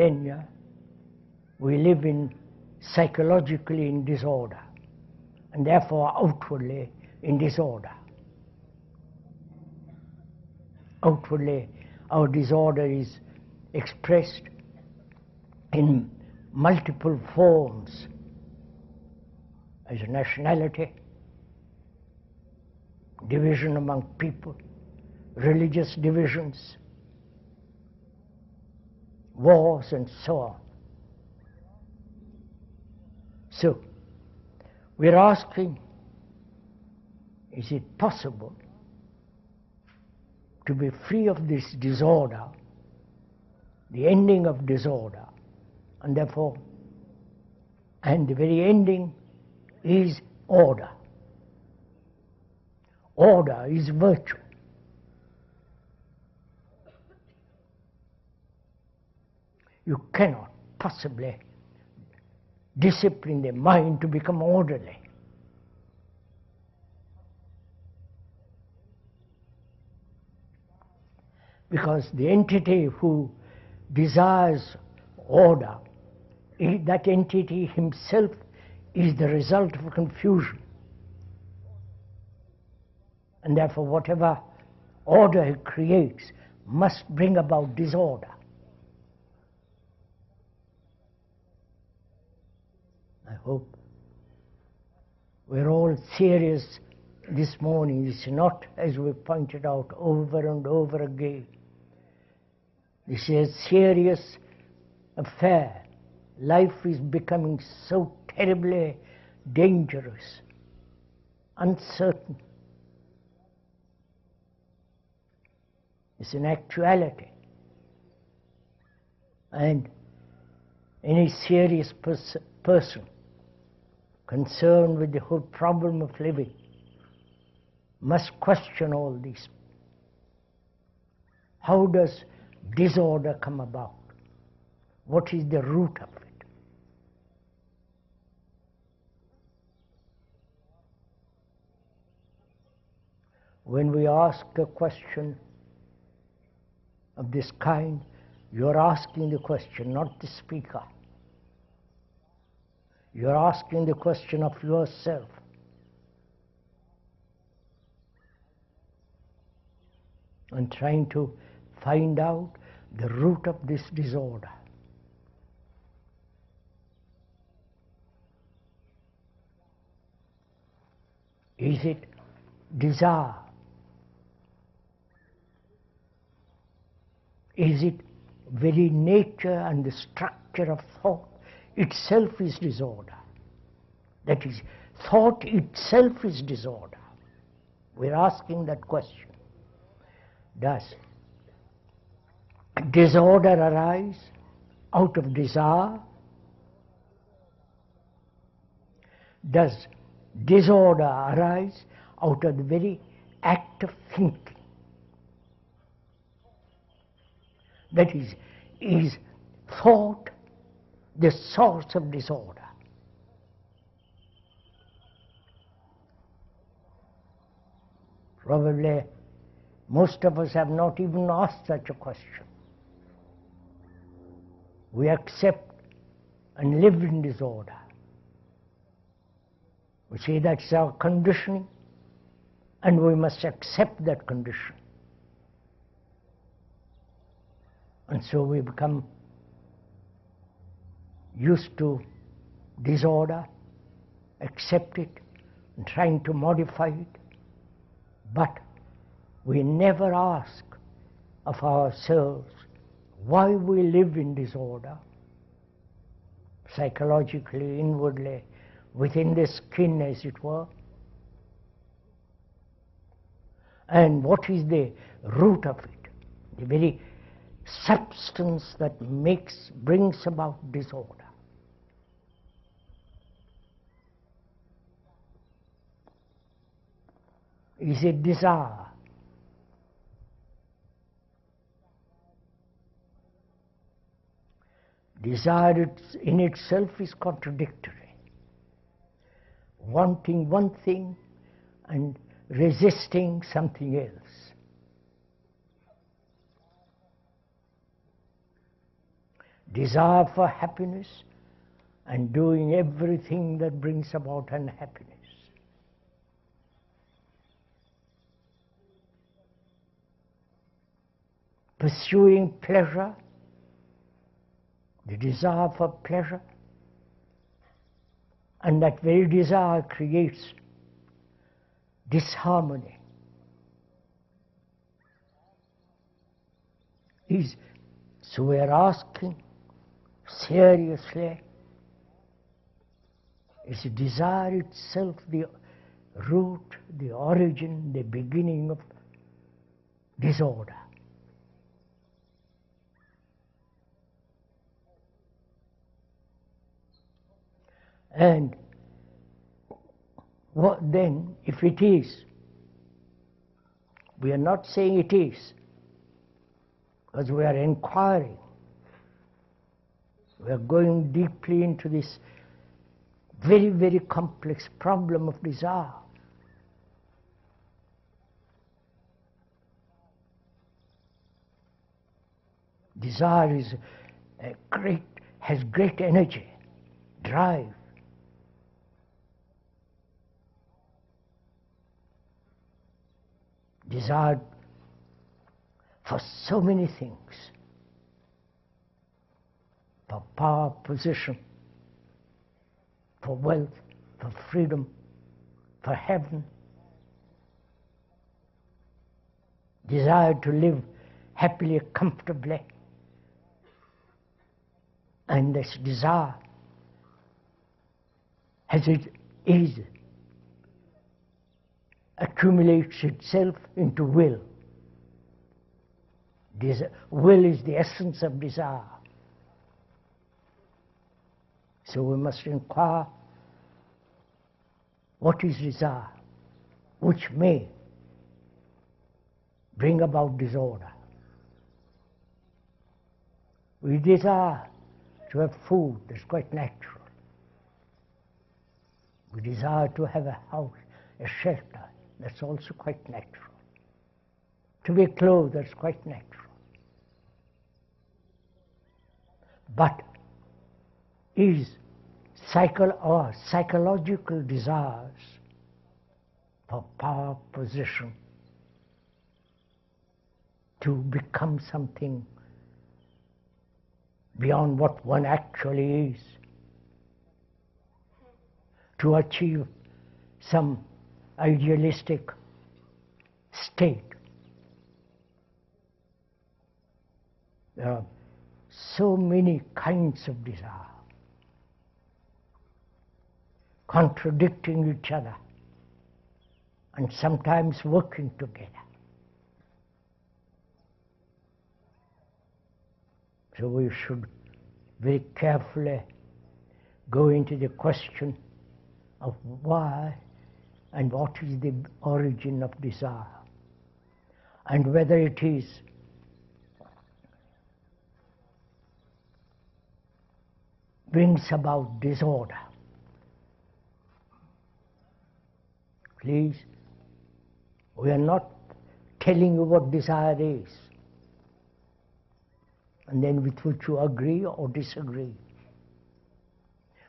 millennia, we live psychologically in disorder, and therefore outwardly in disorder. Outwardly, our disorder is expressed in multiple forms, as nationality, division among people, religious divisions, wars, and so on. So, we're asking, is it possible to be free of this disorder, the ending of disorder, and therefore, and the very ending is order. Order is virtue. You cannot possibly discipline the mind to become orderly. Because the entity who desires order, that entity himself is the result of confusion. And therefore whatever order he creates must bring about disorder. I hope we're all serious this morning. It's not, as we pointed out over and over again, this is a serious affair. Life is becoming so terribly dangerous, uncertain. It's an actuality. And any serious person concerned with the whole problem of living must question all this. How does disorder come about? What is the root of it? When we ask a question of this kind, you're asking the question, not the speaker. You're asking the question of yourself. And trying to find out the root of this disorder. Is it desire? Is it very nature and the structure of thought itself is disorder? That is, thought itself is disorder. We're asking that question. Does disorder arise out of desire? Does disorder arise out of the very act of thinking? That is thought the source of disorder? Probably most of us have not even asked such a question. We accept and live in disorder. We say that's our conditioning, and we must accept that condition. And so we become used to disorder, accept it, and trying to modify it. But we never ask of ourselves why we live in disorder, psychologically, inwardly, within the skin, as it were. And what is the root of it? The very substance that brings about disorder. Is it desire? Desire in itself is contradictory. Wanting one thing and resisting something else. desire for happiness and doing everything that brings about unhappiness. Pursuing pleasure, the desire for pleasure, and that very desire creates disharmony. So we are asking seriously, is desire itself the root, the origin, the beginning of disorder? And what then, if it is? We are not saying it is, because we are inquiring. We are going deeply into this very, very complex problem of desire. Desire has great energy, drive. Desire for so many things, for power, position, for wealth, for freedom, for heaven. Desire to live happily, comfortably. And this desire, as it is, accumulates itself into will. Will is the essence of desire. So we must inquire, what is desire, which may bring about disorder? We desire to have food, that's quite natural. We desire to have a house, a shelter, that's also quite natural. To be clothed, that's quite natural. But is psychological desires for power, position, to become something beyond what one actually is, to achieve some idealistic state. There are so many kinds of desire, contradicting each other and sometimes working together. So we should very carefully go into the question of why and what is the origin of desire, and whether it is brings about disorder. Please, we are not telling you what desire is, and then with which you agree or disagree.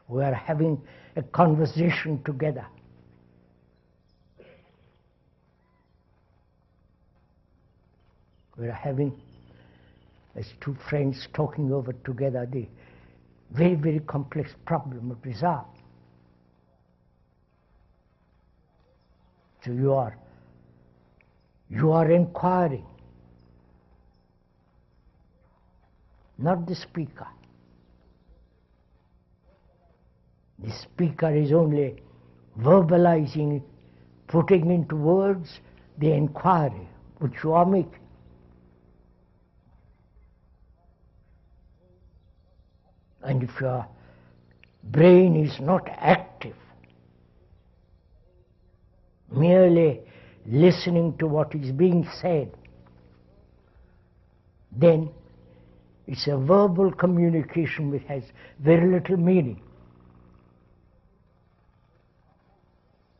We are having a conversation together. We are having, as two friends talking over together, the very, very complex problem of desire. So you are inquiring, not the speaker. The speaker is only verbalizing, putting into words the inquiry which you are making. And if your brain is not active, merely listening to what is being said, then it's a verbal communication which has very little meaning.